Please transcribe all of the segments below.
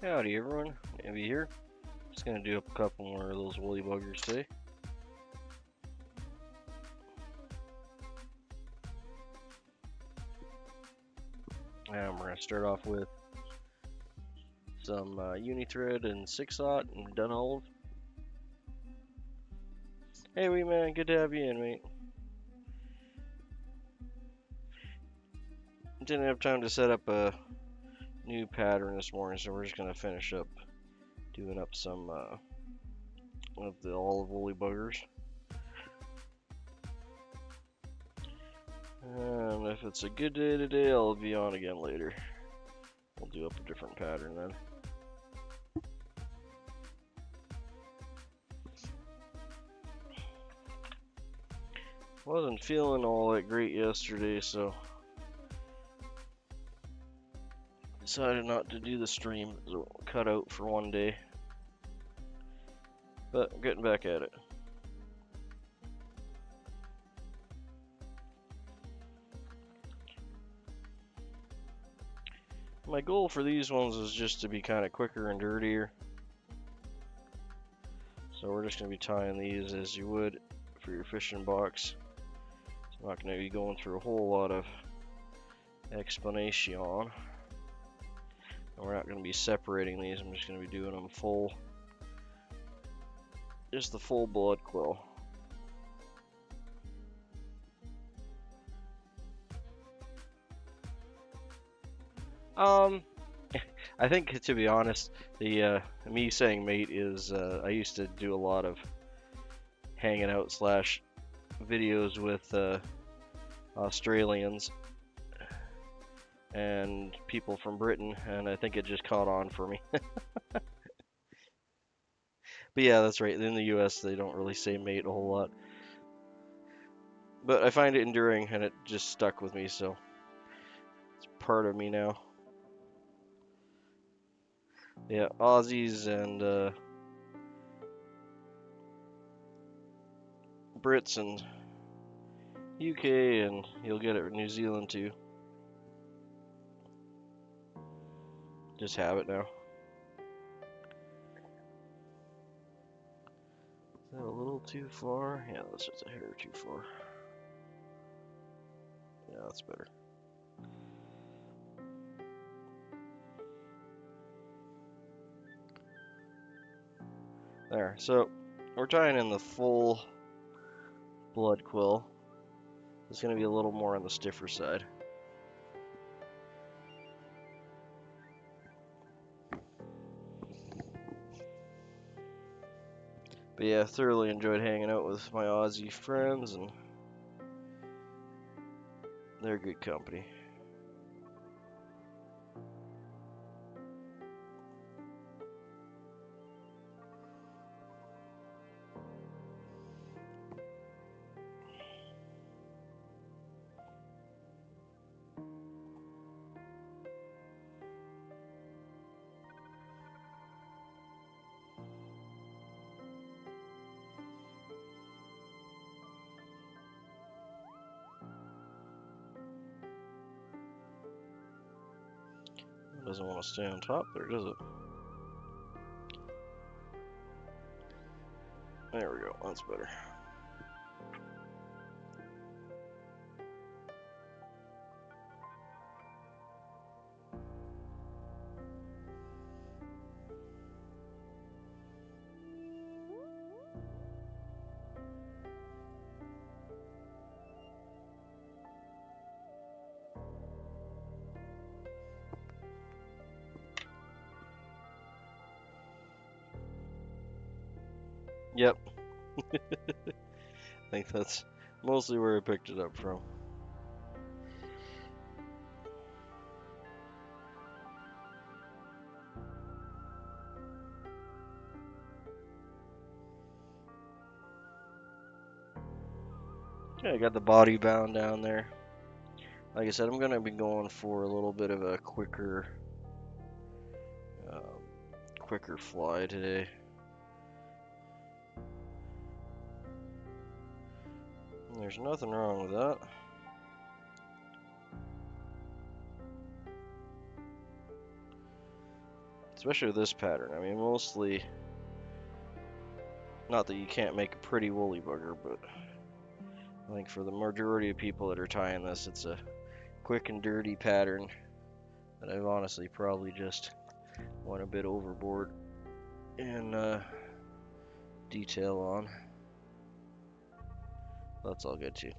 Howdy everyone, Nimby here. Just gonna do a couple more of those Wolly Buggers today. And we're gonna start off with some uni thread and 6/0 and Dunhold. Hey wee man, good to have you in, mate. Didn't have time to set up a new pattern this morning, so we're just gonna finish up doing up some of the olive Wolly Buggers. And if it's a good day today, I'll be on again later. We'll do up a different pattern then. Wasn't feeling all that great yesterday, so decided not to do the stream. So cut out for one day, but I'm getting back at it. My goal for these ones is just to be kind of quicker and dirtier. So we're just going to be tying these as you would for your fishing box. I'm not going to be going through a whole lot of explanation. And we're not going to be separating these. I'm just going to be doing them full, just the full blood quill. I think, to be honest, the me saying mate is I used to do a lot of hanging out / videos with Australians and people from Britain, and I think it just caught on for me. But yeah, that's right. In the US, they don't really say mate a whole lot. But I find it enduring, and it just stuck with me, so it's part of me now. Yeah, Aussies and Brits and UK, and you'll get it in New Zealand too. Just have it now. Is that a little too far? Yeah, that's just a hair too far. Yeah, that's better. There, so we're tying in the full blood quill. It's going to be a little more on the stiffer side. But yeah, thoroughly enjoyed hanging out with my Aussie friends, and they're good company. It doesn't want to stay on top there, does it? There we go, that's better. Yep. I think that's mostly where I picked it up from. Yeah, I got the body bound down there. Like I said, I'm gonna be going for a little bit of a quicker fly today. There's nothing wrong with that. It's especially with this pattern. I mean, mostly, not that you can't make a pretty woolly bugger, but I think for the majority of people that are tying this, it's a quick and dirty pattern that I've honestly probably just went a bit overboard in detail on. That's all good too.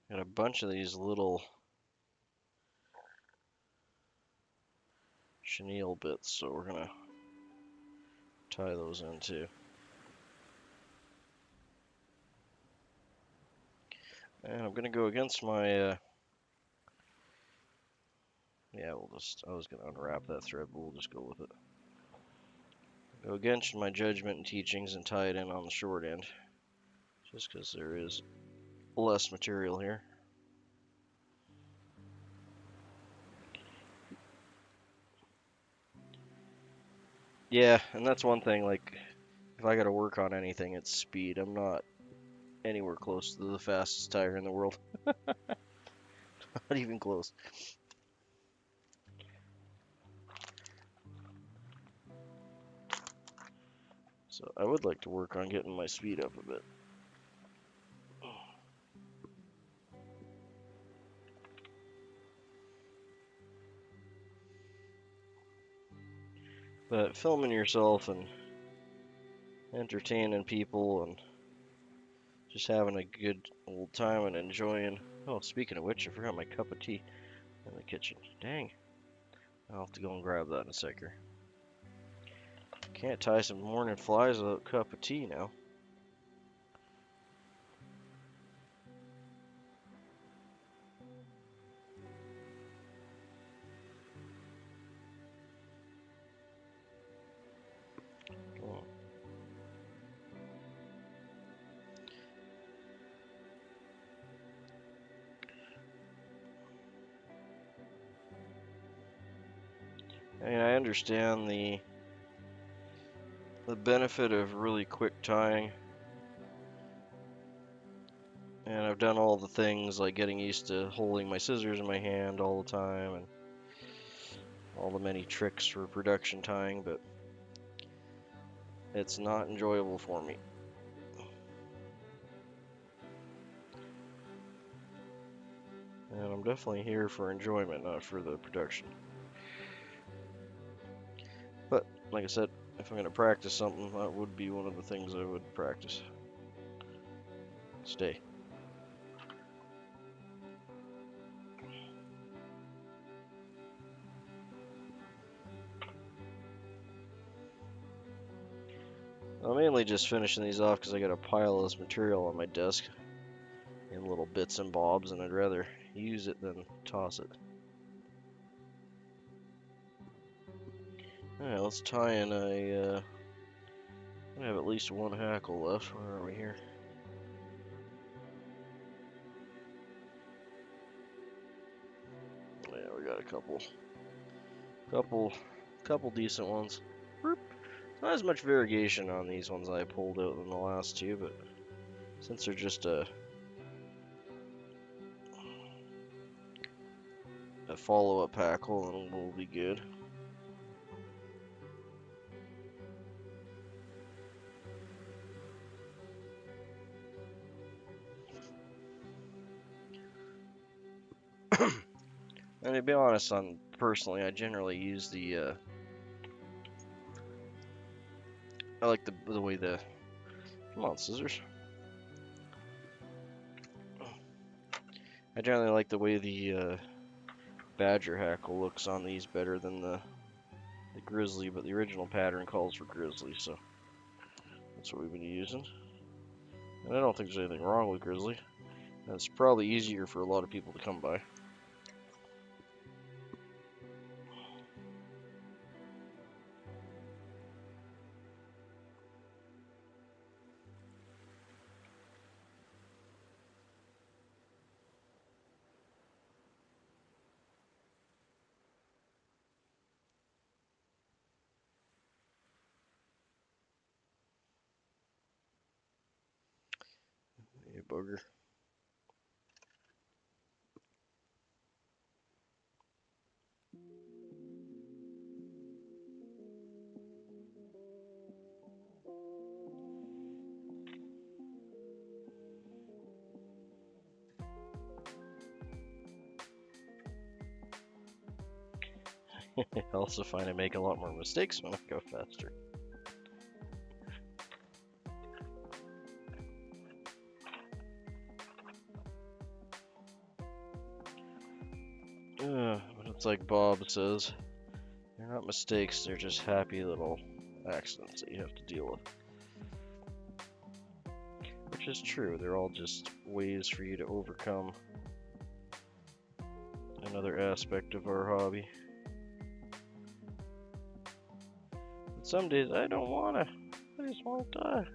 Got a bunch of these little chenille bits, so we're gonna tie those in too. And I'm gonna go against my yeah, I was gonna unwrap that thread, but we'll just go with it. Go against my judgment and teachings and tie it in on the short end, just because there is less material here. Yeah, and that's one thing, like, if I gotta work on anything, it's speed. I'm not anywhere close to the fastest tyer in the world. Not even close. So I would like to work on getting my speed up a bit. But filming yourself and entertaining people and just having a good old time and enjoying. Oh, speaking of which, I forgot my cup of tea in the kitchen. Dang. I'll have to go and grab that in a second. Can't tie some morning flies without a cup of tea now. Oh. I mean, I understand the benefit of really quick tying. And I've done all the things like getting used to holding my scissors in my hand all the time and all the many tricks for production tying, but it's not enjoyable for me. And I'm definitely here for enjoyment, not for the production. But, like I said, if I'm going to practice something, that would be one of the things I would practice. Stay. I'm mainly just finishing these off because I got a pile of this material on my desk in little bits and bobs, and I'd rather use it than toss it. Alright, let's tie in I have at least one hackle left. Where are we here? Yeah, we got a couple decent ones. Not as much variegation on these ones I pulled out than the last two, but since they're just a follow-up hackle, then we'll be good. And to be honest, personally, I generally use the I like the way the come on scissors. I generally like the way the badger hackle looks on these better than the grizzly, but the original pattern calls for grizzly, so that's what we've been using. And I don't think there's anything wrong with grizzly. That's probably easier for a lot of people to come by. Hey, bugger. I also find I make a lot more mistakes when I go faster. But it's like Bob says, they're not mistakes, they're just happy little accidents that you have to deal with. Which is true, they're all just ways for you to overcome another aspect of our hobby. But some days I don't wanna, I just wanna die.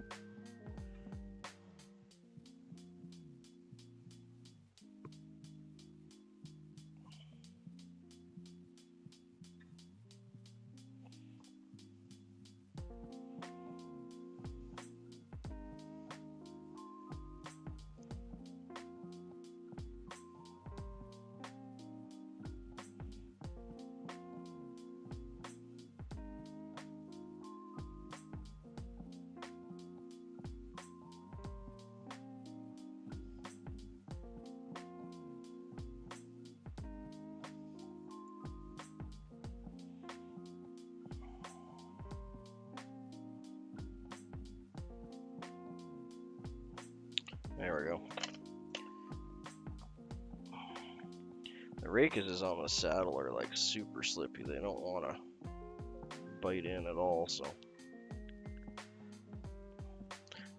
There we go. The rakises on the saddle are like super slippy. They don't want to bite in at all, so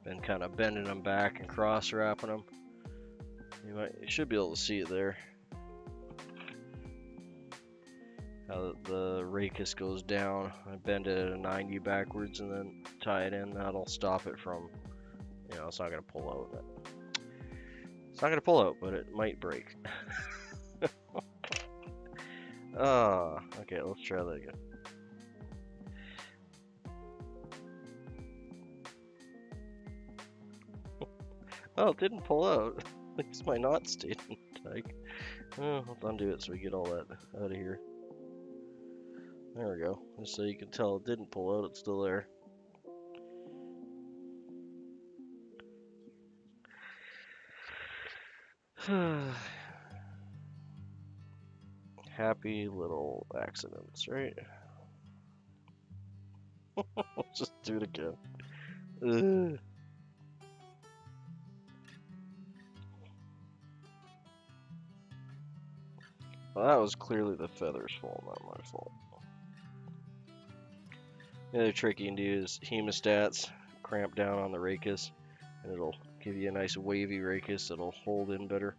been kind of bending them back and cross wrapping them. You should be able to see it there. How the racus goes down. I bend it at a 90 backwards and then tie it in. That'll stop it from, it's not gonna pull out. It's not gonna pull out, but it might break. Okay, let's try that again. Oh, it didn't pull out. At least my knot stayed tight. Oh, let's undo it so we get all that out of here. There we go. Just so you can tell it didn't pull out, it's still there. Happy little accidents, right? Let's just do it again. Ugh. Well, that was clearly the feather's fault, not my fault. The other trick you can do is hemostats, cramp down on the racus, and it'll give you a nice wavy racus that'll hold in better.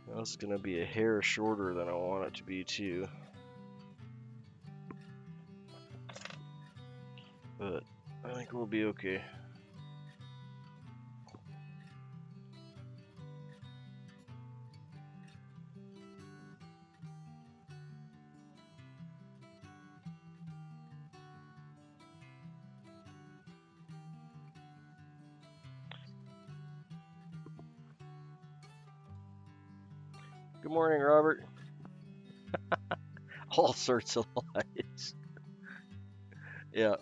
Now, this is going to be a hair shorter than I want it to be too. But I think we'll be okay. Good morning, Robert. All sorts of lies. Yeah,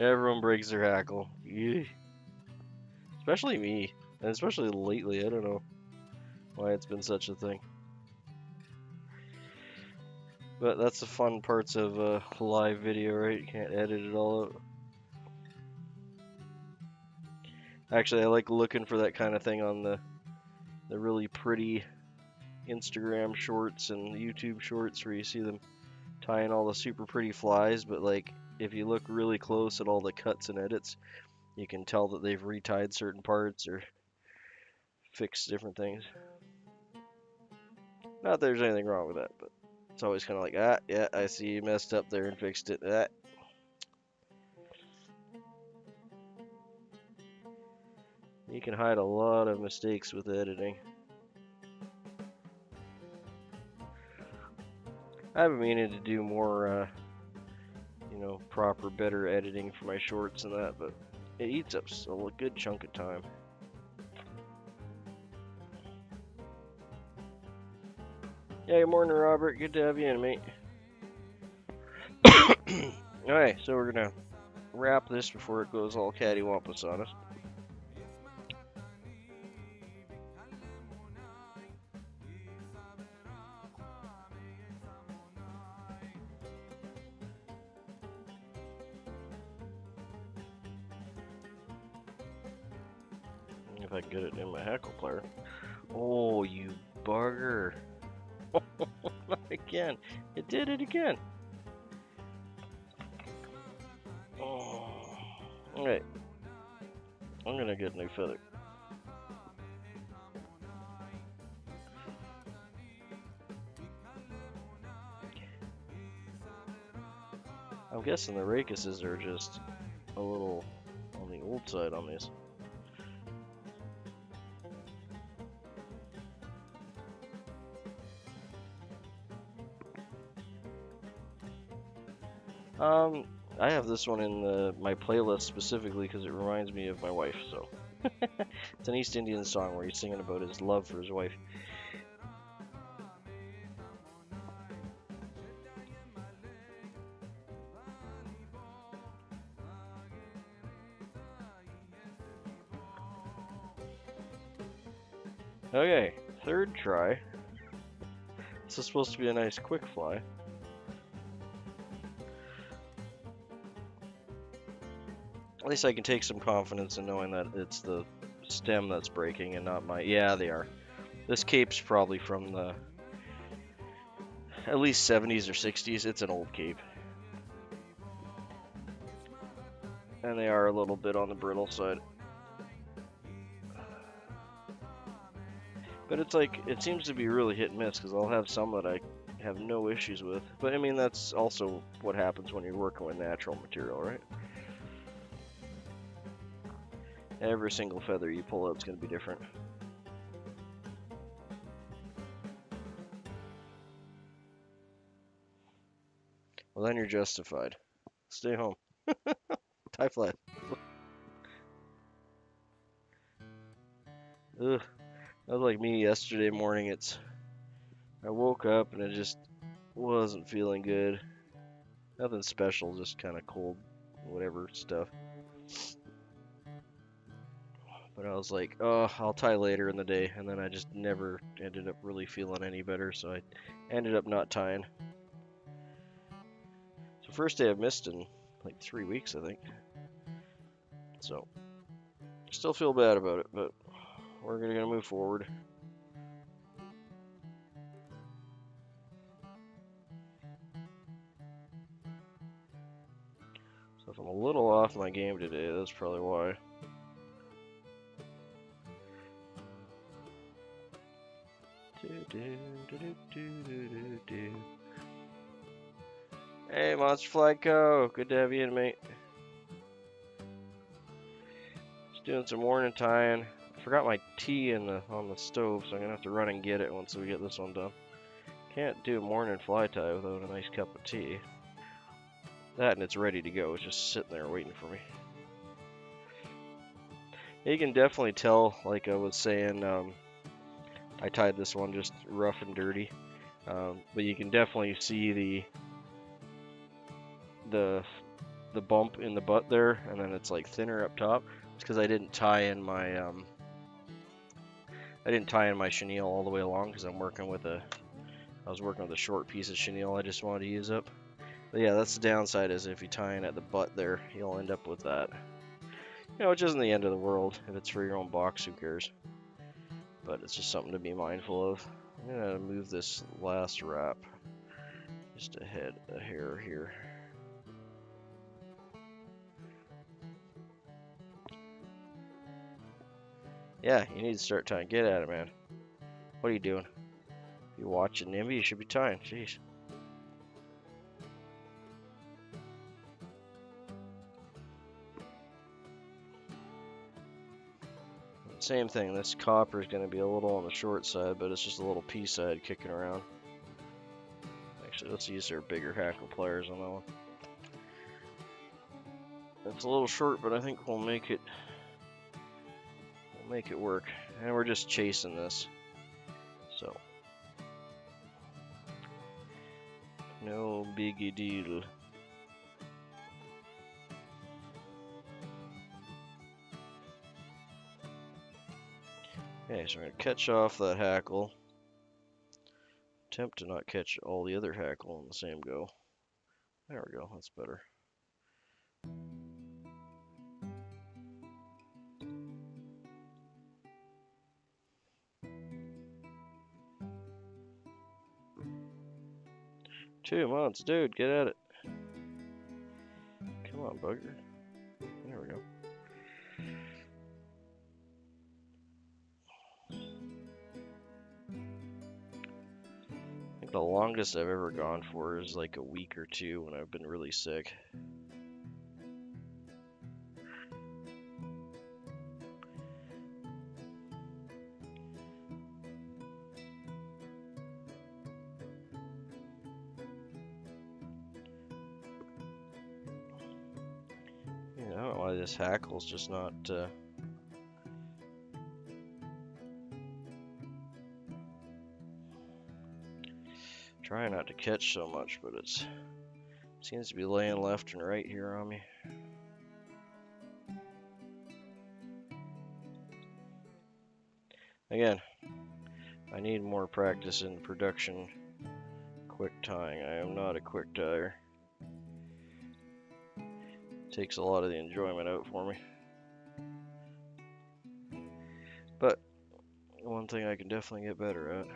everyone breaks their hackle. Yeah. Especially me, and especially lately. I don't know why it's been such a thing. But that's the fun parts of a live video, right? You can't edit it all out. Actually, I like looking for that kind of thing on the really pretty Instagram shorts and YouTube shorts where you see them tying all the super pretty flies, but like if you look really close at all the cuts and edits, you can tell that they've retied certain parts or fixed different things. Not that there's anything wrong with that, but it's always kind of like, yeah, I see you messed up there and fixed it. You can hide a lot of mistakes with editing. I've been meaning to do more, proper, better editing for my shorts and that, but it eats up a good chunk of time. Yeah, good morning, Robert. Good to have you in, mate. Alright, so we're gonna wrap this before it goes all cattywampus on us. if I can get it in my hackle plier. Oh, you bugger. Not again. It did it again. Oh. Alright. I'm gonna get a new feather. I'm guessing the rakuses are just a little on the old side on these. I have this one in my playlist specifically because it reminds me of my wife, so. It's an East Indian song where he's singing about his love for his wife. Okay, third try. This is supposed to be a nice quick fly. At least I can take some confidence in knowing that it's the stem that's breaking and not my... Yeah, they are. This cape's probably from the at least 70s or 60s. It's an old cape. And they are a little bit on the brittle side. But it's like, it seems to be really hit and miss because I'll have some that I have no issues with. But I mean, that's also what happens when you're working with natural material, right? Every single feather you pull out is going to be different. Well, then you're justified. Stay home. Tie flat. Ugh. That was like me yesterday morning. I woke up and it just wasn't feeling good. Nothing special, just kind of cold, whatever stuff. But I was like, oh, I'll tie later in the day, and then I just never ended up really feeling any better, so I ended up not tying. So first day I've missed in like 3 weeks, I think. So, still feel bad about it, but we're gonna move forward. So if I'm a little off my game today, that's probably why. Hey, Monster Fly Co. Good to have you in, mate. Just doing some morning tying. I forgot my tea on the stove, so I'm gonna have to run and get it once we get this one done. Can't do a morning fly tie without a nice cup of tea. That and it's ready to go. It's just sitting there waiting for me. You can definitely tell, like I was saying, I tied this one just rough and dirty, but you can definitely see the bump in the butt there, and then it's like thinner up top. It's because I didn't tie in my chenille all the way along because I was working with a short piece of chenille I just wanted to use up. But yeah, that's the downside, is if you tie in at the butt there, you'll end up with that. You know, which isn't the end of the world. If it's for your own box, who cares? But it's just something to be mindful of. I'm gonna move this last wrap just a hair here. Yeah, you need to start tying. Get at it, man. What are you doing? If you're watching Nimby, you should be tying. Jeez. Same thing. This copper is going to be a little on the short side, but it's just a little pea side kicking around. Actually, let's use our bigger hackle pliers on that one. It's a little short, but I think we'll make it work. And we're just chasing this, so no biggie deal. Okay, so we're going to catch off that hackle. Attempt to not catch all the other hackle in the same go. There we go, that's better. 2 months, dude, get at it. Come on, bugger. There we go. I think the longest I've ever gone for is like a week or 2 when I've been really sick. Yeah, I don't know why this hackle's just not trying not to catch so much, but it seems to be laying left and right here on me. Again, I need more practice in production quick tying. I am not a quick tyer. Takes a lot of the enjoyment out for me. But one thing I can definitely get better at.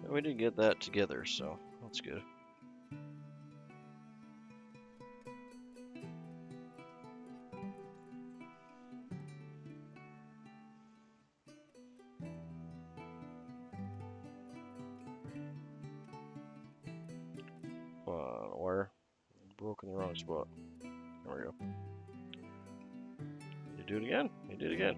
We did get that together, so that's good. Wire. Broke in the wrong spot. There we go. You do it again? You did it again.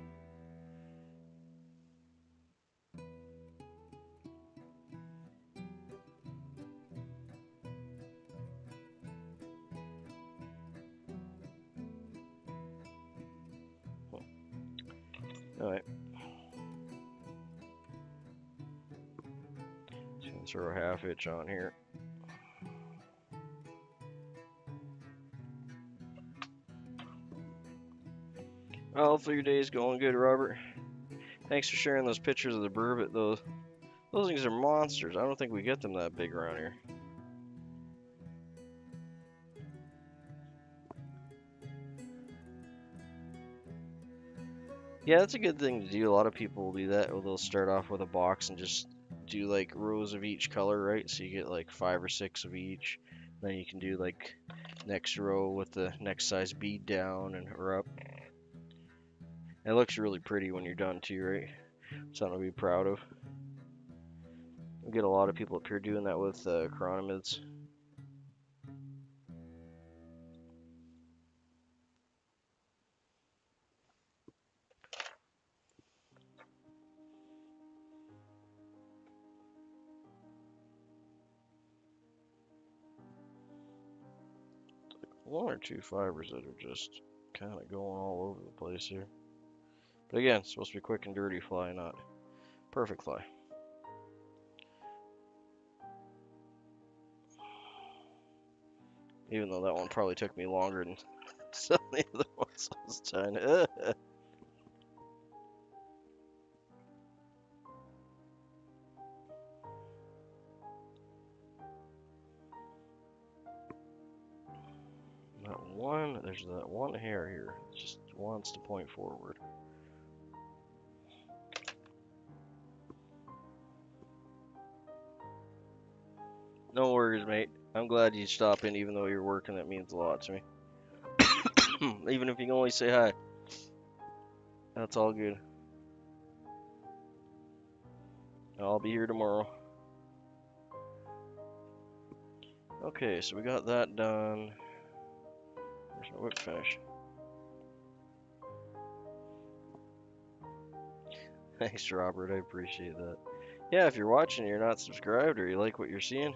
Alright. Just gonna throw a half hitch on here. Well, hopefully your day's going good, Robert. Thanks for sharing those pictures of the burbot. Those things are monsters. I don't think we get them that big around here. Yeah, that's a good thing to do. A lot of people will do that. Or they'll start off with a box and just do like rows of each color, right? So you get like 5 or 6 of each. Then you can do like next row with the next size bead down and or up. It looks really pretty when you're done too, right? Something to be proud of. We get a lot of people up here doing that with chironomids. One or two fibers that are just kind of going all over the place here. But again, it's supposed to be quick and dirty fly, not perfect fly. Even though that one probably took me longer than some of the other ones I was trying to. There's that one hair here. It just wants to point forward. No worries, mate. I'm glad you stopped in, even though you're working. That means a lot to me. Even if you can only say hi. That's all good. I'll be here tomorrow. Okay, so we got that done. There's my whip finish. Thanks, Robert. I appreciate that. Yeah, if you're watching and you're not subscribed or you like what you're seeing,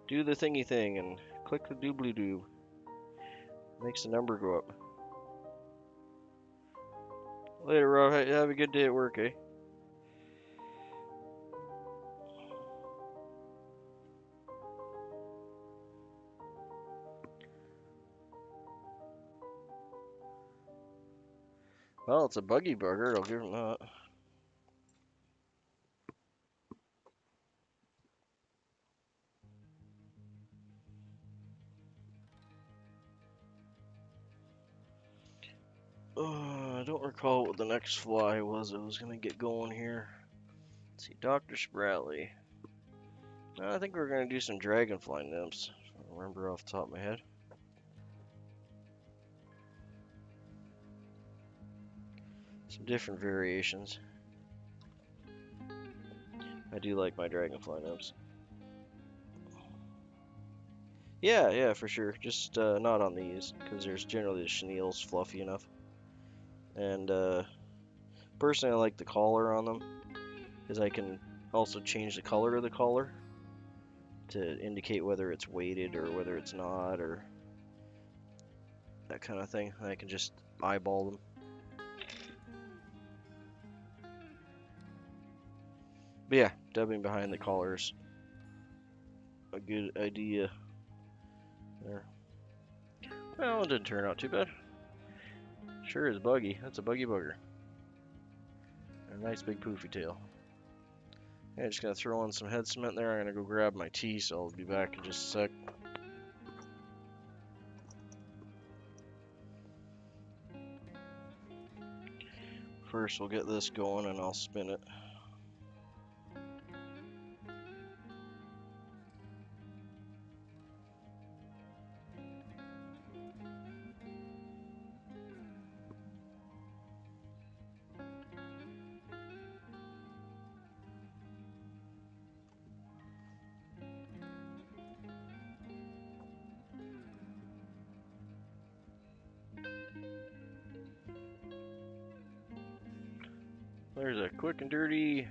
do the thingy thing and click the doobly doo. Makes the number go up. Later, Rob. Have a good day at work, eh? Well, it's a buggy bugger, I'll give him that. I don't recall what the next fly was I was gonna get going here. Let's see, Dr. Spratly. I think we're gonna do some dragonfly nymphs, if I remember off the top of my head. Some different variations. I do like my dragonfly nymphs. Yeah, for sure. Just not on these, because there's generally the chenille's fluffy enough. And personally, I like the collar on them, because I can also change the color of the collar to indicate whether it's weighted or whether it's not, or that kind of thing. I can just eyeball them. But yeah, dubbing behind the collar's a good idea there. Well, it didn't turn out too bad. Sure is buggy. That's a buggy bugger. And a nice big poofy tail. Yeah, just gonna throw in some head cement there. I'm gonna go grab my tea, so I'll be back in just a sec. First, we'll get this going and I'll spin it. There's a quick and dirty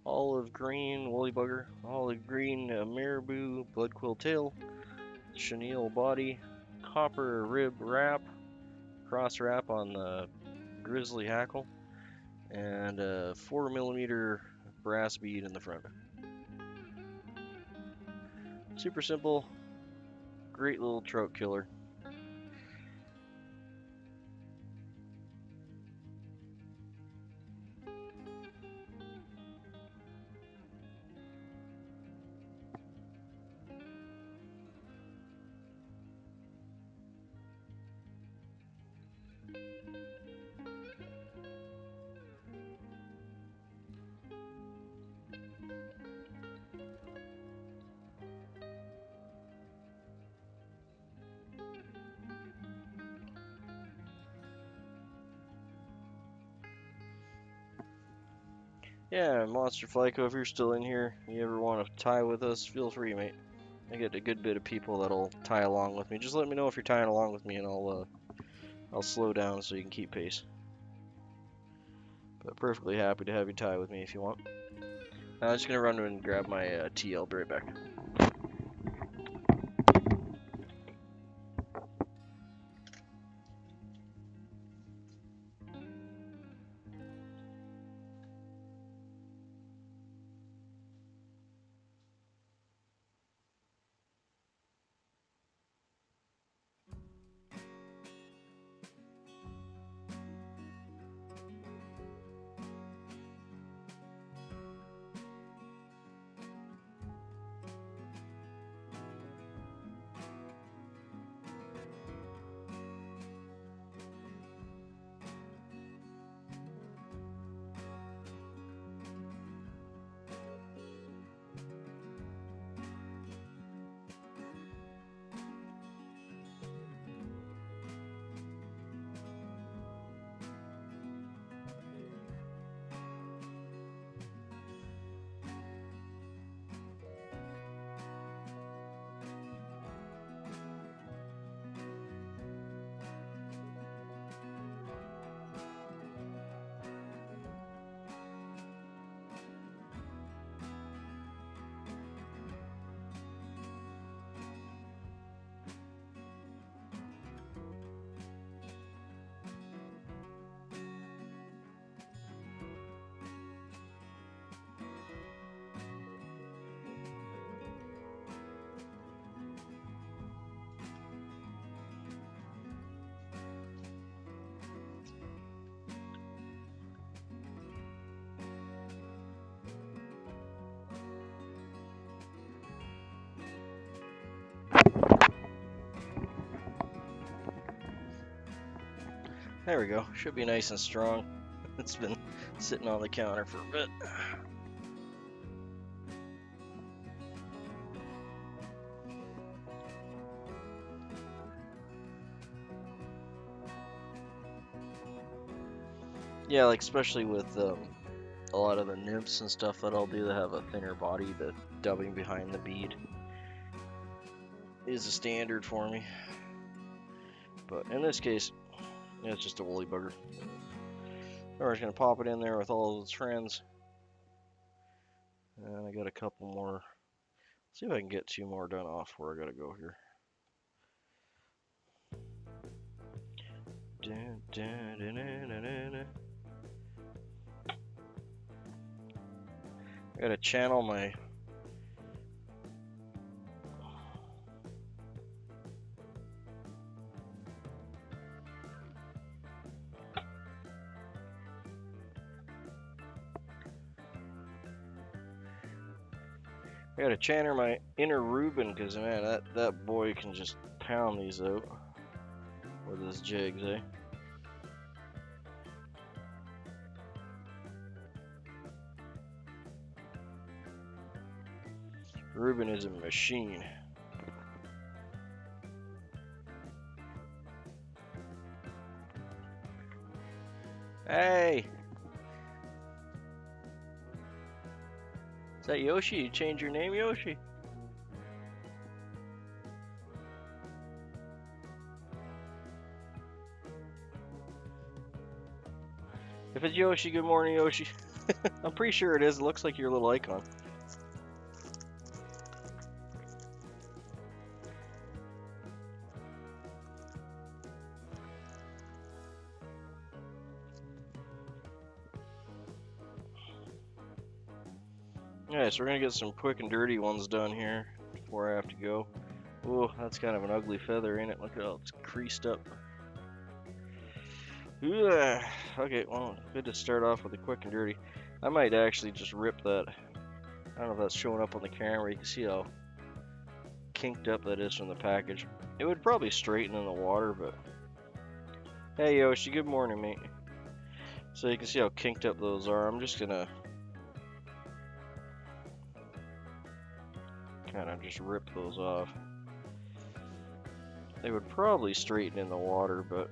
olive green Wolly Bugger, olive green marabou blood quill tail, chenille body, copper rib wrap, cross wrap on the grizzly hackle, and a 4mm brass bead in the front. Super simple, great little trout killer. Yeah, Monster Flyco, if you're still in here, you ever want to tie with us, feel free, mate. I get a good bit of people that'll tie along with me. Just let me know if you're tying along with me, and I'll slow down so you can keep pace. But perfectly happy to have you tie with me if you want. I'm just gonna run and grab my tea. I'll be right back. There we go. Should be nice and strong. It's been sitting on the counter for a bit. Yeah, like especially with a lot of the nymphs and stuff that I'll do that have a thinner body, the dubbing behind the bead is a standard for me. But in this case, yeah, it's just a Wolly Bugger. We're just gonna pop it in there with all of its friends. And I got a couple more. Let's see if I can get 2 more done off where I gotta go here. Dun, dun, dun, dun, dun, dun. I gotta channel my inner Reuben, because man, that boy can just pound these out with his jigs, eh? Reuben is a machine. Hey! Is that Yoshi? You changed your name, Yoshi? If it's Yoshi, good morning, Yoshi. I'm pretty sure it is. It looks like your little icon. Alright, so we're gonna get some quick and dirty ones done here before I have to go. Oh, that's kind of an ugly feather, ain't it? Look at how it's creased up. Ugh. Okay, well, good to start off with a quick and dirty. I might actually just rip that. I don't know if that's showing up on the camera. You can see how kinked up that is from the package. It would probably straighten in the water, but... Hey, Yoshi, good morning, mate. So you can see how kinked up those are. I'm just gonna... kind of just rip those off. They would probably straighten in the water, but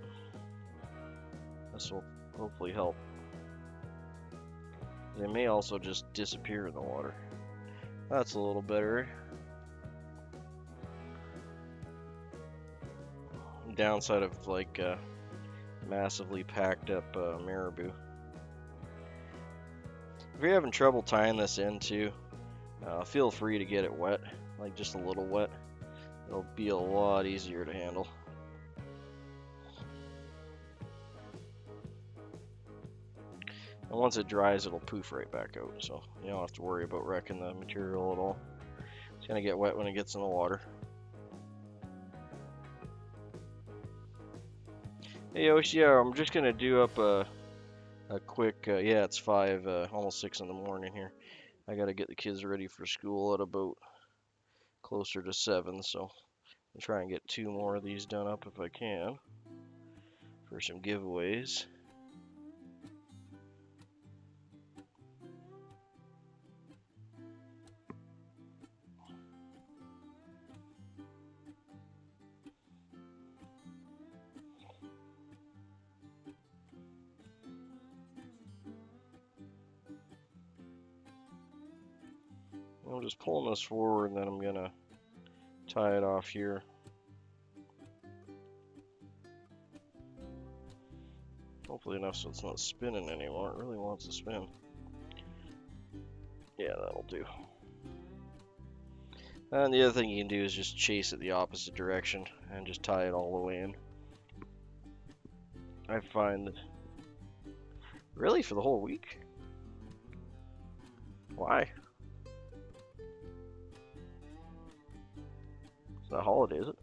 this will hopefully help. They may also just disappear in the water. That's a little better. Downside of like massively packed up marabou. If you're having trouble tying this into, feel free to get it wet, like just a little wet. It'll be a lot easier to handle. And once it dries, it'll poof right back out, so you don't have to worry about wrecking the material at all. It's gonna get wet when it gets in the water. Hey Yoshi, yeah, I'm just gonna do up a quick, yeah, it's 5, almost 6 in the morning here. I gotta get the kids ready for school at about closer to 7, so I'll try and get 2 more of these done up if I can for some giveaways. I'm just pulling this forward and then I'm gonna tie it off here. Hopefully enough so it's not spinning anymore. It really wants to spin. Yeah, that'll do. And the other thing you can do is just chase it the opposite direction and just tie it all the way in. I find that... Really? For the whole week? Why? It's not a holiday, is it?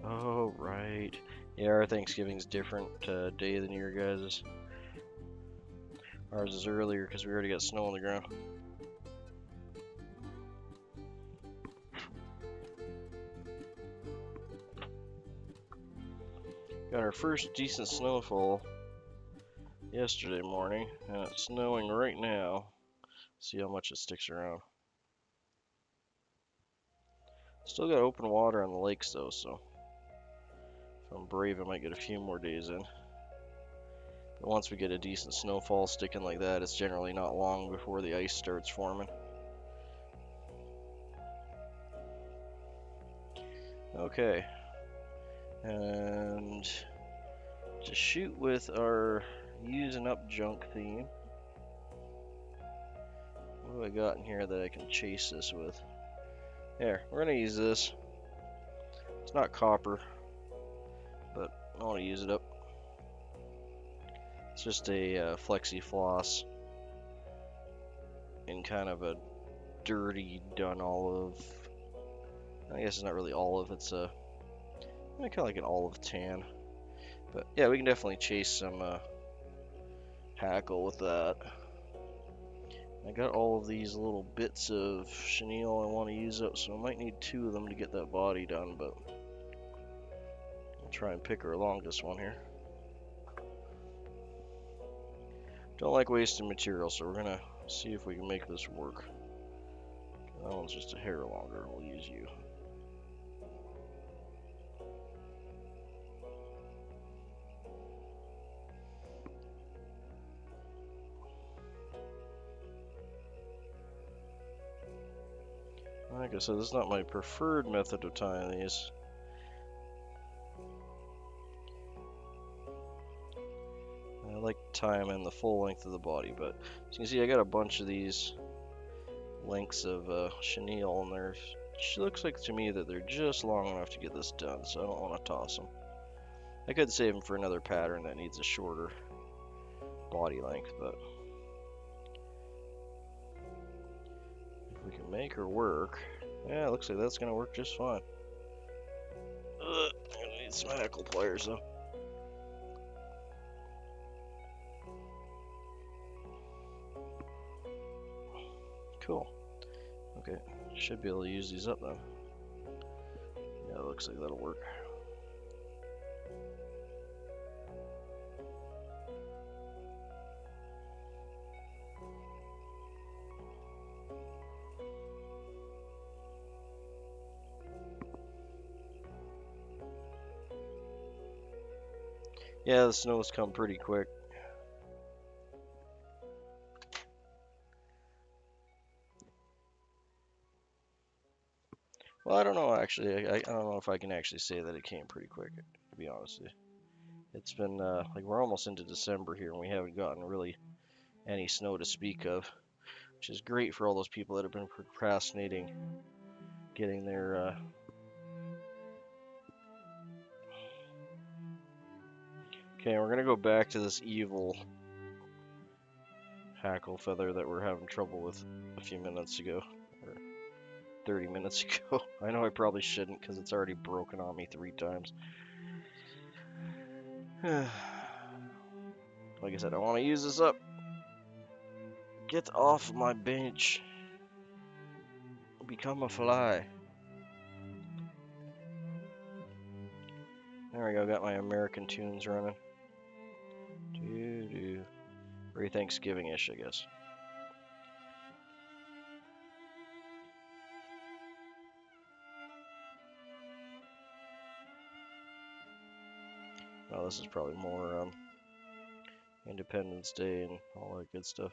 Oh, right. Yeah, our Thanksgiving's different day than your guys's. Ours is earlier because we already got snow on the ground. Got our first decent snowfall yesterday morning, and it's snowing right now. See how much it sticks around. Still got open water on the lakes though, so if I'm brave, I might get a few more days in. But once we get a decent snowfall sticking like that, it's generally not long before the ice starts forming. Okay, and to shoot with our using up junk theme, what do I got in here that I can chase this with? There, we're gonna use this. It's not copper, but I want to use it up. It's just a flexi floss in kind of a dirty dun olive. I guess it's not really olive, it's a kind of like an olive tan. But yeah, we can definitely chase some hackle with that. I got all of these little bits of chenille I want to use up, so I might need 2 of them to get that body done, but I'll try and pick our longest one here. Don't like wasting material, so we're gonna see if we can make this work. That one's just a hair longer, we'll use you. Like I said, this is not my preferred method of tying these. I like to tie them in the full length of the body, but as you can see, I got a bunch of these lengths of chenille, and it looks like to me that they're just long enough to get this done, so I don't want to toss them. I could save them for another pattern that needs a shorter body length, but if we can make her work, yeah, it looks like that's gonna work just fine. I'm gonna need some hackle pliers though. Cool. Okay, should be able to use these up then. Yeah, it looks like that'll work. Yeah, the snow's come pretty quick. Well, I don't know actually. I don't know if I can actually say that it came pretty quick, to be honest with you. It's been like we're almost into December here, and we haven't gotten really any snow to speak of, which is great for all those people that have been procrastinating getting their Okay, we're gonna go back to this evil hackle feather that we're having trouble with a few minutes ago, or 30 minutes ago. I know I probably shouldn't because it's already broken on me 3 times. Like I said, I want to use this up. Get off my bench. Become a fly. There we go, got my American tunes running. Very Thanksgiving-ish, I guess. Well, this is probably more Independence Day and all that good stuff.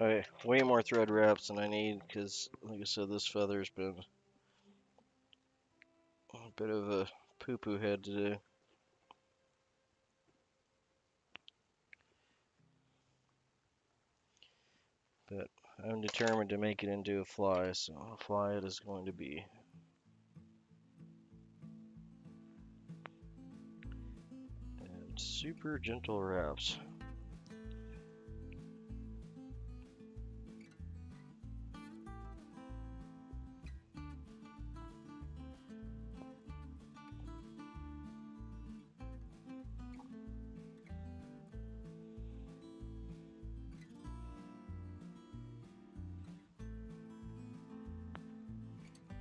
Alright, way more thread wraps than I need because, like I said, this feather's been a bit of a poo-poo head today. But I'm determined to make it into a fly, so a fly it is going to be. And super gentle wraps.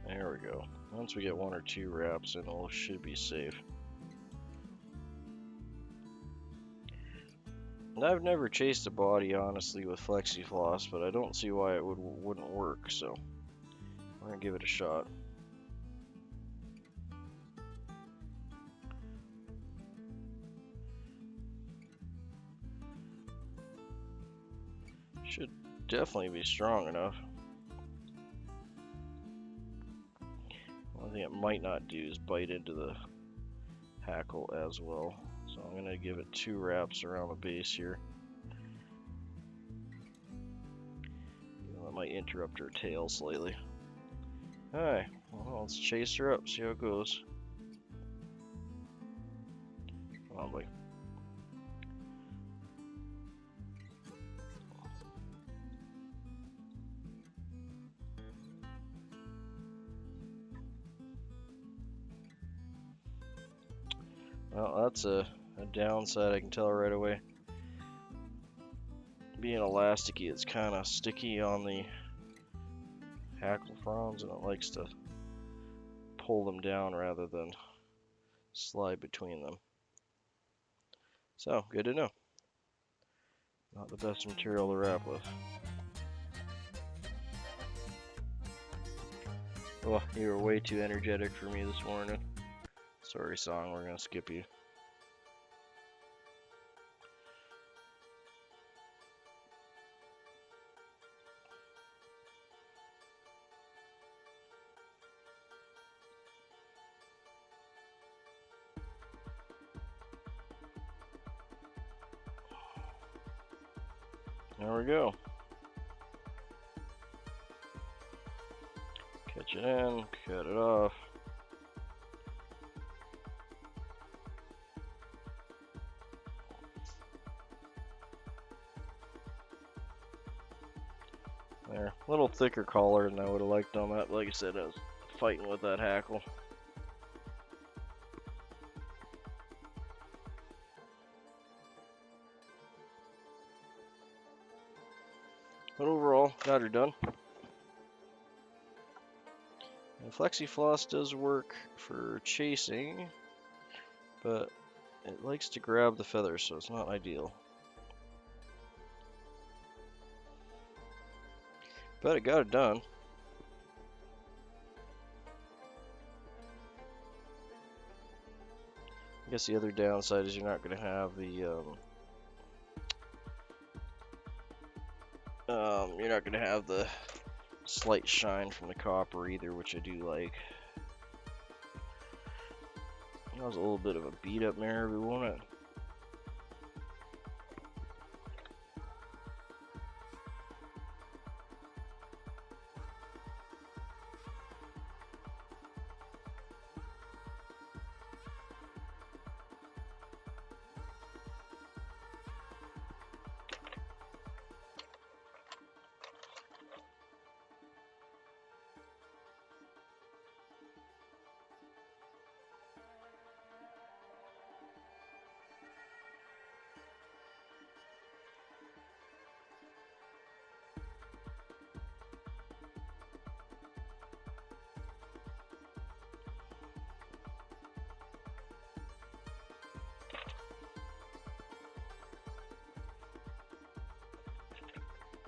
There we go. Once we get 1 or 2 wraps in, it should be safe. And I've never chased a body, honestly, with flexi floss, but I don't see why it wouldn't work, so we're gonna give it a shot. Should definitely be strong enough. One thing it might not do is bite into the hackle as well. So I'm going to give it 2 wraps around the base here. That might interrupt her tail slightly. Alright, well, let's chase her up, see how it goes. Come on, boy. Well, that's a downside, I can tell right away. Being elasticy, it's kind of sticky on the hackle fronds, and it likes to pull them down rather than slide between them. So, good to know. Not the best material to wrap with. Well, you were way too energetic for me this morning. Sorry, song, we're gonna skip you. There we go. Catch it in, cut it off. There, a little thicker collar than I would have liked on that. Like I said, I was fighting with that hackle. But overall, got her done. And flexi floss does work for chasing, but it likes to grab the feathers, so it's not ideal. But it got it done. I guess the other downside is you're not going to have the you're not going to have the slight shine from the copper either, which I do like. That was a little bit of a beat up mirror, won't it?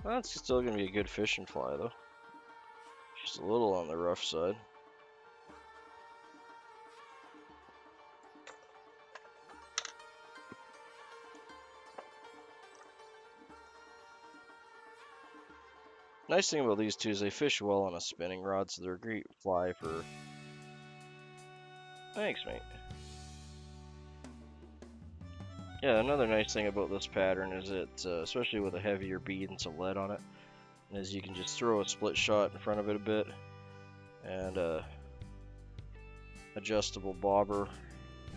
Well, it's still going to be a good fishing fly, though. Just a little on the rough side. Nice thing about these two is they fish well on a spinning rod, so they're a great fly for... Thanks, mate. Yeah, another nice thing about this pattern is it, especially with a heavier bead and some lead on it, is you can just throw a split shot in front of it a bit, and adjustable bobber,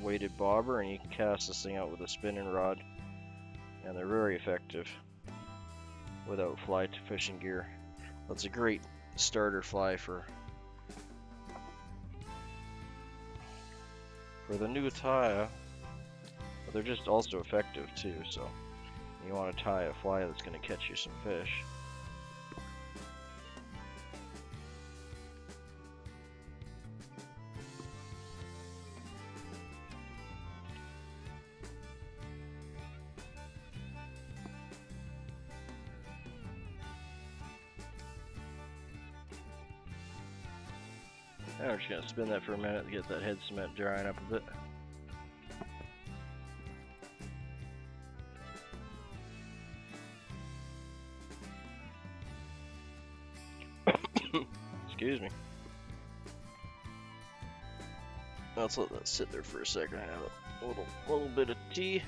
weighted bobber, and you can cast this thing out with a spinning rod, and they're very effective without fly fishing gear. That's a great starter fly for the new tie, but they're just also effective too, so you want to tie a fly that's going to catch you some fish. Now we're just going to spin that for a minute to get that head cement drying up a bit. Excuse me. Let's let that sit there for a second. I have a little bit of tea.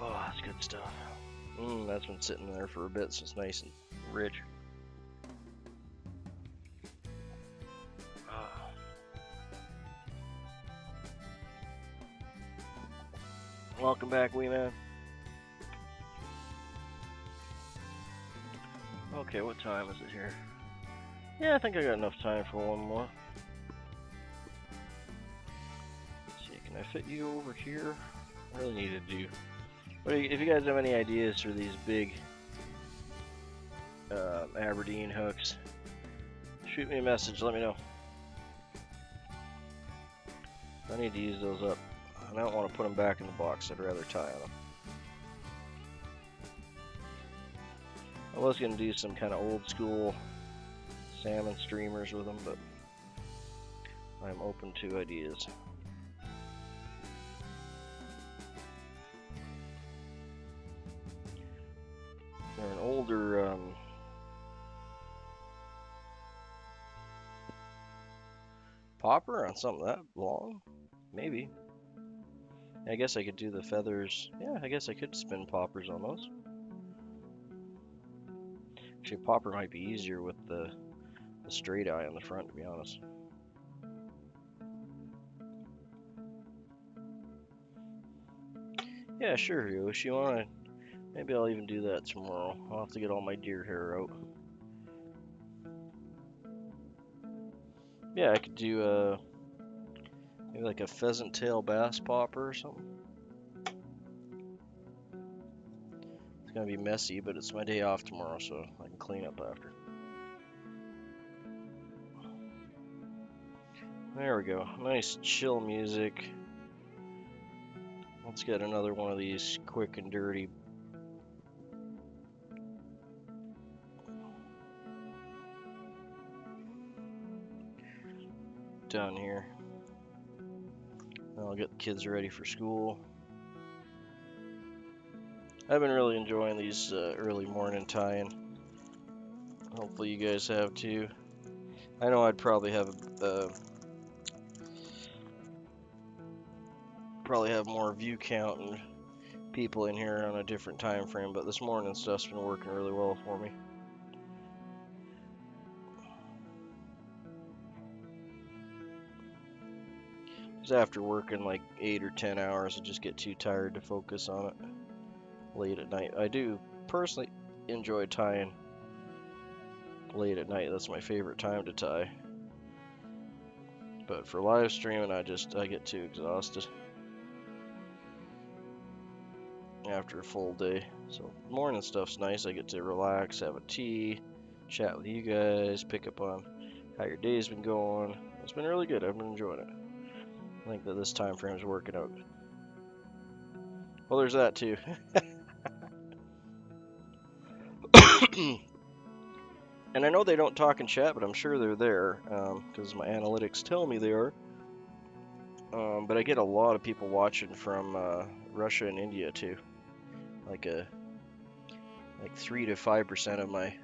Oh, that's good stuff. That's been sitting there for a bit, so it's nice and rich. Welcome back, wee man. Okay, what time is it here? Yeah, I think I got enough time for one more. Let's see, can I fit you over here? I really need to do. But if you guys have any ideas for these big Aberdeen hooks, shoot me a message, let me know. I need to use those up. I don't want to put them back in the box, I'd rather tie on them. I was going to do some kind of old school salmon streamers with them, but I'm open to ideas. They're an older popper on something that long? Maybe. I guess I could do the feathers. Yeah, I guess I could spin poppers on those. Actually, popper might be easier with the straight eye on the front, to be honest. Yeah, sure, Yosh. You wanna? Maybe I'll even do that tomorrow. I'll have to get all my deer hair out. Yeah, I could do maybe like a pheasant tail bass popper or something. It's gonna be messy, but it's my day off tomorrow, so I can clean up after. There we go. Nice chill music. Let's get another one of these quick and dirty. Done here. I'll get the kids ready for school. I've been really enjoying these early morning tying. Hopefully you guys have too. I know I'd probably have more view count and people in here on a different time frame, but this morning stuff's been working really well for me. Because after working like 8 or 10 hours, I just get too tired to focus on it late at night. I do personally enjoy tying late at night. That's my favorite time to tie. But for live streaming, I get too exhausted after a full day. So morning stuff's nice. I get to relax, have a tea, chat with you guys, pick up on how your day's been going. It's been really good. I've been enjoying it. I think that this time frame is working out. Well, there's that too. And I know they don't talk in chat, but I'm sure they're there because my analytics tell me they are. But I get a lot of people watching from Russia and India too. Like Like 3 to 5% of my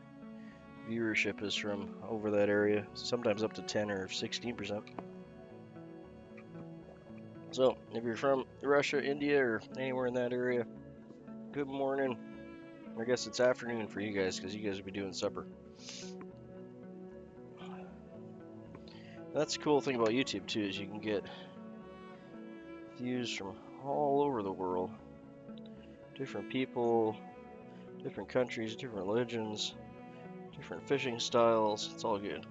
viewership is from over that area, sometimes up to 10 or 16%. So, if you're from Russia, India, or anywhere in that area, good morning. I guess it's afternoon for you guys because you guys will be doing supper. That's the cool thing about YouTube too, is you can get views from all over the world. Different people, different countries, different religions, different fishing styles. It's all good.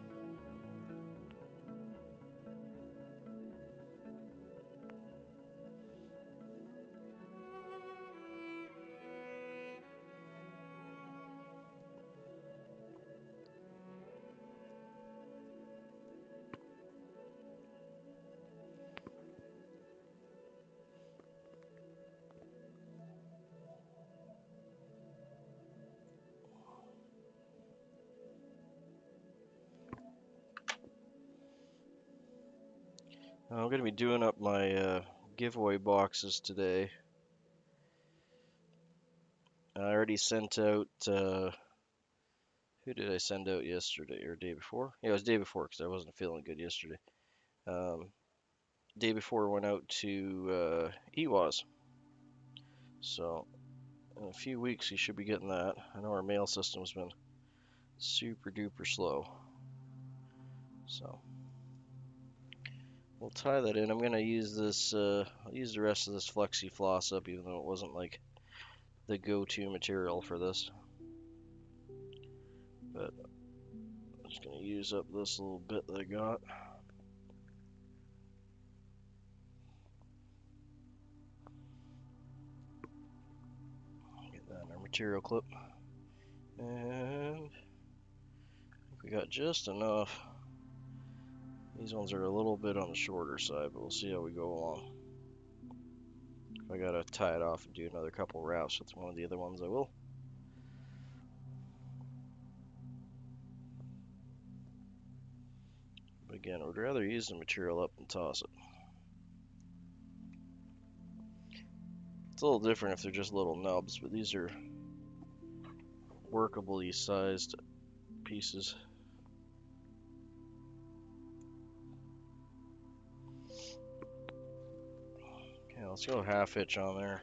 I'm going to be doing up my giveaway boxes today. I already sent out, who did I send out yesterday or day before? Yeah, it was day before because I wasn't feeling good yesterday. Day before went out to EWAS. So in a few weeks you should be getting that. I know our mail system's been super duper slow. So we'll tie that in. I'm gonna use this, I'll use the rest of this flexi floss up even though it wasn't like the go-to material for this. But I'm just gonna use up this little bit that I got. Get that in our material clip. And I think we got just enough. These ones are a little bit on the shorter side, but we'll see how we go along. If I gotta tie it off and do another couple wraps with one of the other ones, I will. But again, I would rather use the material up and toss it. It's a little different if they're just little nubs, but these are workably sized pieces. Okay, let's go half hitch on there.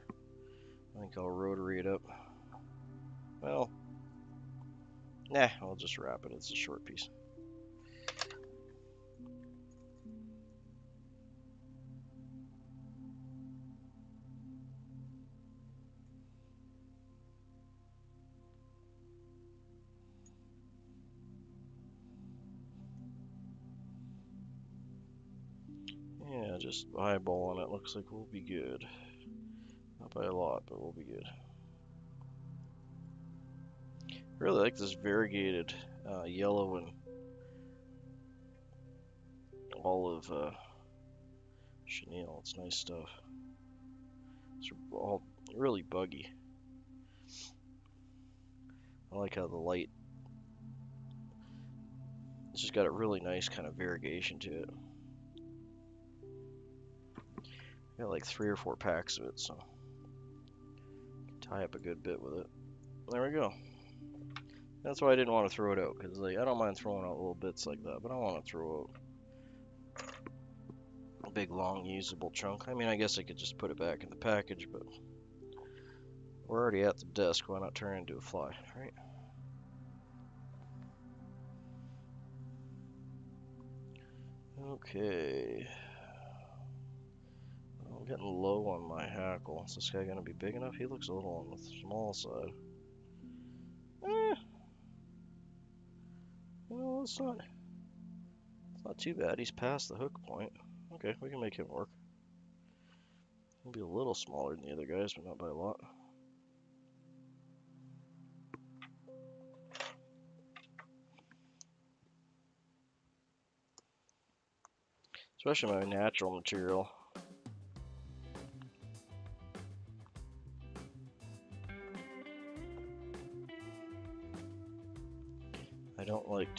I think I'll rotary it up. Well, nah, I'll just wrap it. It's a short piece. Yeah, just eyeballing it. Looks like we'll be good. Not by a lot, but we'll be good. I really like this variegated yellow and olive chenille. It's nice stuff. It's all really buggy. I like how the light, it's just got a really nice kind of variegation to it. Got like 3 or 4 packs of it, so tie up a good bit with it. There we go. That's why I didn't want to throw it out, because like, I don't mind throwing out little bits like that, but I don't want to throw out a big long usable chunk. I mean, I guess I could just put it back in the package, but we're already at the desk. Why not turn it into a fly, right? Okay. I'm getting low on my hackle. Is this guy gonna be big enough? He looks a little on the small side. No, it's not too bad. He's past the hook point. Okay, we can make him work. He'll be a little smaller than the other guys, but not by a lot. Especially my natural material. I don't like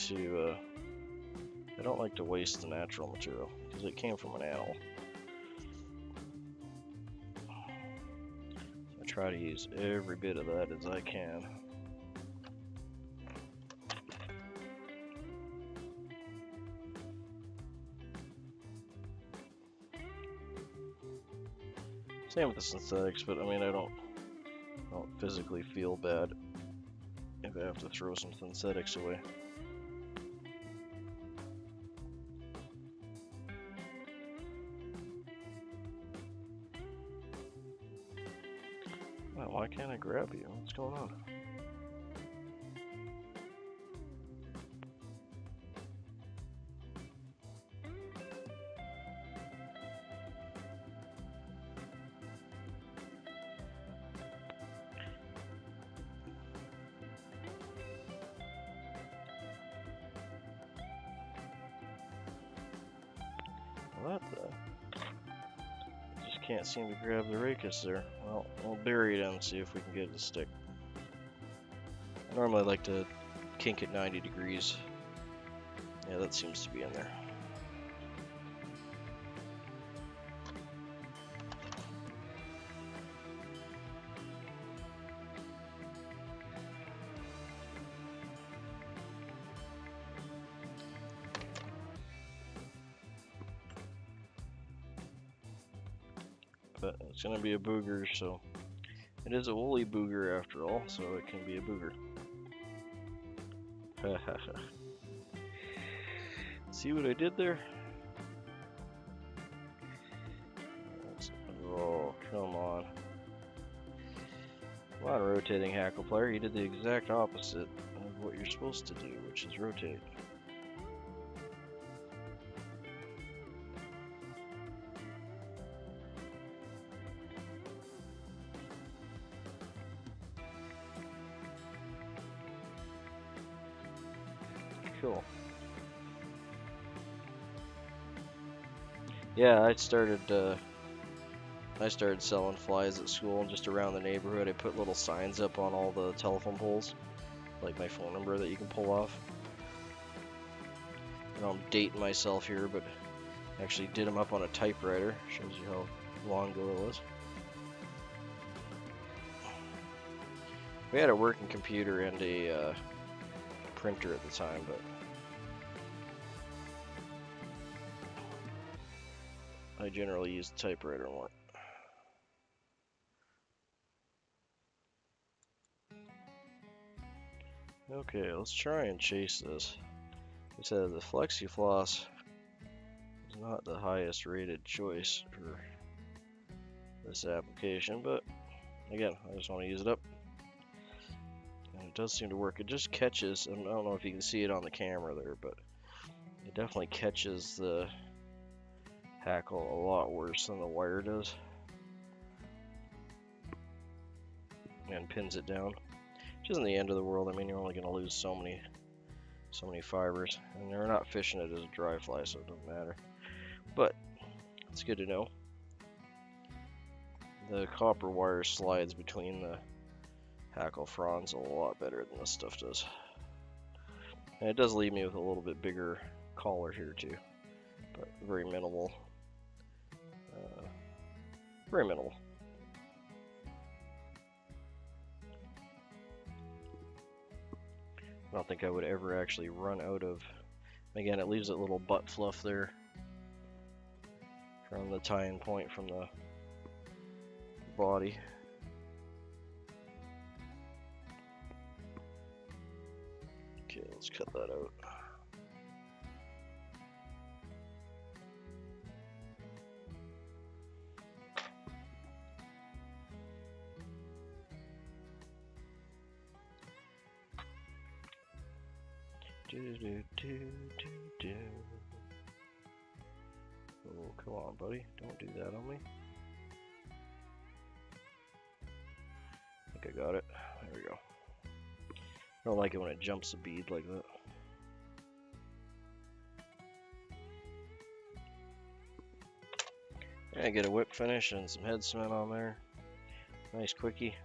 to waste the natural material because it came from an animal. So I try to use every bit of that as I can. Same with the synthetics, but I mean, I don't physically feel bad if I have to throw some synthetics away. Wow, why can't I grab you? What's going on? What the? Just can't seem to grab the racus there. Well, we'll bury it and see if we can get it to stick. I normally like to kink it 90 degrees. Yeah, that seems to be in there. But it's gonna be a booger, so it is a Wolly Bugger after all, so it can be a booger. See what I did there? Oh, come on. Come on, rotating hackle player. You did the exact opposite of what you're supposed to do, which is rotate. Cool. Yeah, I started selling flies at school just around the neighborhood. I put little signs up on all the telephone poles, like my phone number that you can pull off. And I'm dating myself here, but I actually did them up on a typewriter. Shows you how long ago it was. We had a working computer and a printer at the time, but I generally use the typewriter more. Okay, let's try and chase this. It says the FlexiFloss is not the highest rated choice for this application, but again, I just want to use it up. And it does seem to work. It just catches, and I don't know if you can see it on the camera there, but it definitely catches the hackle a lot worse than the wire does. And pins it down. Which isn't the end of the world. I mean, you're only going to lose so many fibers, and they're not fishing it as a dry fly, so it doesn't matter. But it's good to know. The copper wire slides between the hackle fronds a lot better than this stuff does. And it does leave me with a little bit bigger collar here too, but very minimal. Very minimal. I don't think I would ever actually run out of. Again, it leaves that little butt fluff there from the tying point from the body. Okay, let's cut that out. Oh, come on, buddy. Don't do that on me. I think I got it. There we go. I don't like it when it jumps a bead like that. Yeah, get a whip finish and some head cement on there. Nice quickie.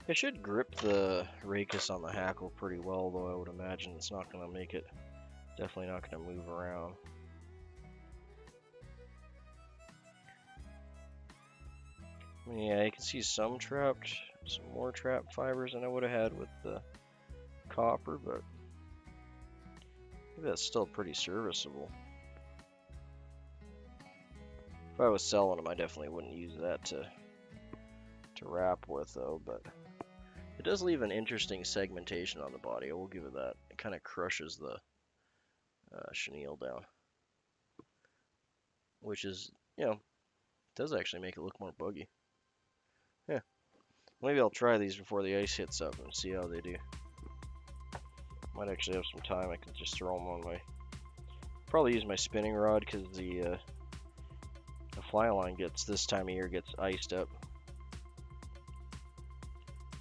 It should grip the rachis on the hackle pretty well, though. I would imagine it's not going to make it, definitely not going to move around. I mean, yeah, you can see some more trapped fibers than I would have had with the copper, but maybe that's still pretty serviceable. If I was selling them, I definitely wouldn't use that to wrap with, though, but it does leave an interesting segmentation on the body. I will give it that. It kind of crushes the chenille down, which is, you know, does actually make it look more buggy. Yeah, maybe I'll try these before the ice hits up and see how they do. Might actually have some time. I can just throw them on my, probably use my spinning rod, because the fly line gets, this time of year, gets iced up.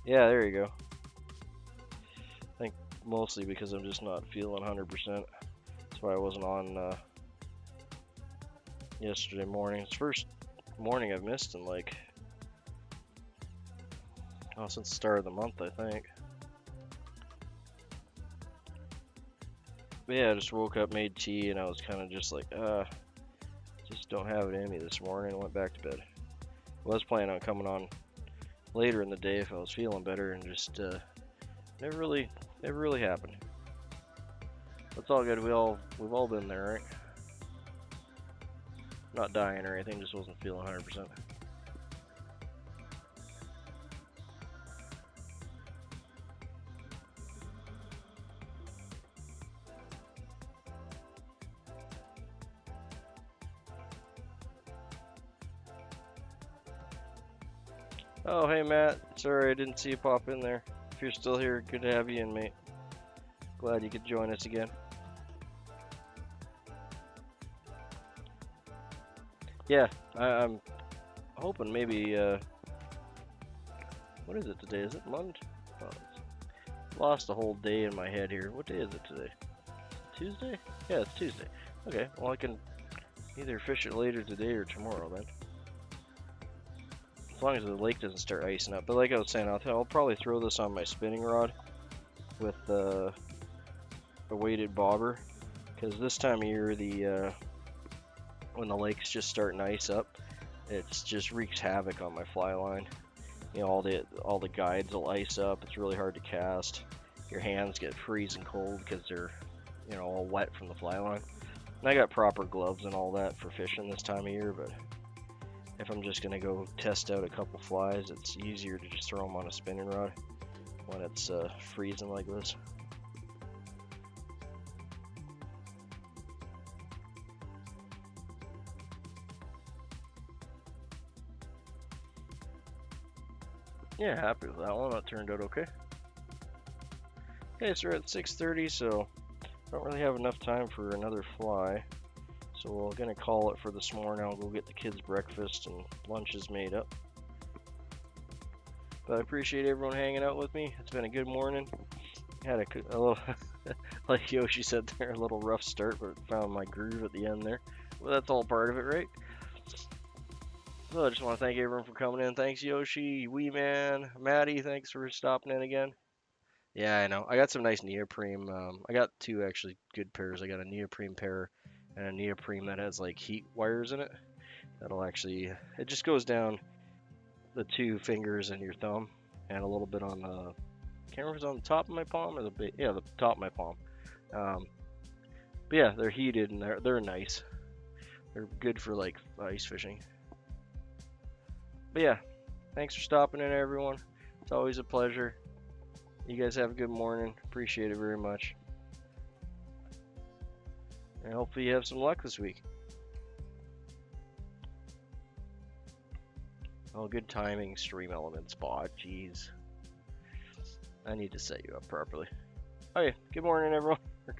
Yeah, there you go. I think mostly because I'm just not feeling 100%. That's why I wasn't on yesterday morning. It's the first morning I've missed in like, oh, since the start of the month, I think. But yeah, I just woke up, made tea, and I was kind of just like, just don't have it in me this morning, and went back to bed. I was planning on coming on later in the day if I was feeling better, and just never really happened. That's all good. We've all been there, right? Not dying or anything, just wasn't feeling 100%. Oh, hey Matt. Sorry I didn't see you pop in there. If you're still here, good to have you in, mate. Glad you could join us again. Yeah, I'm hoping maybe, what is it today? Is it Monday? Oh, lost a whole day in my head here. What day is it today? Tuesday? Yeah, it's Tuesday. Okay, well I can either fish it later today or tomorrow then. As long as the lake doesn't start icing up. But like I was saying, I'll probably throw this on my spinning rod with a weighted bobber, because this time of year, when the lake's just starting to ice up, it just wreaks havoc on my fly line. You know, all the guides will ice up. It's really hard to cast. Your hands get freezing cold because they're, you know, all wet from the fly line. And I got proper gloves and all that for fishing this time of year, but if I'm just gonna go test out a couple flies, it's easier to just throw them on a spinning rod when it's freezing like this. Yeah, happy with that one. That turned out okay. Okay, so we're at 6:30, so don't really have enough time for another fly. So we're gonna call it for this morning. I'll go get the kids breakfast and lunch is made up. But I appreciate everyone hanging out with me. It's been a good morning. Had a little, like Yoshi said there, a little rough start, but found my groove at the end there. Well, that's all part of it, right? So I just want to thank everyone for coming in. Thanks, Yoshi, Wee Man, Maddie. Thanks for stopping in again. Yeah, I know. I got some nice neoprene. I got two actually good pairs. I got a neoprene pair and a neoprene that has like heat wires in it. That'll actually, it just goes down the two fingers and your thumb, and a little bit on the, can't remember if it's on the top of my palm or the top of my palm. But yeah, they're heated and they're nice. They're good for like ice fishing. But yeah, thanks for stopping in, everyone. It's always a pleasure. You guys have a good morning. Appreciate it very much. And hopefully you have some luck this week. Oh, good timing, Stream Elements bot. Jeez. I need to set you up properly. Okay, good morning, everyone.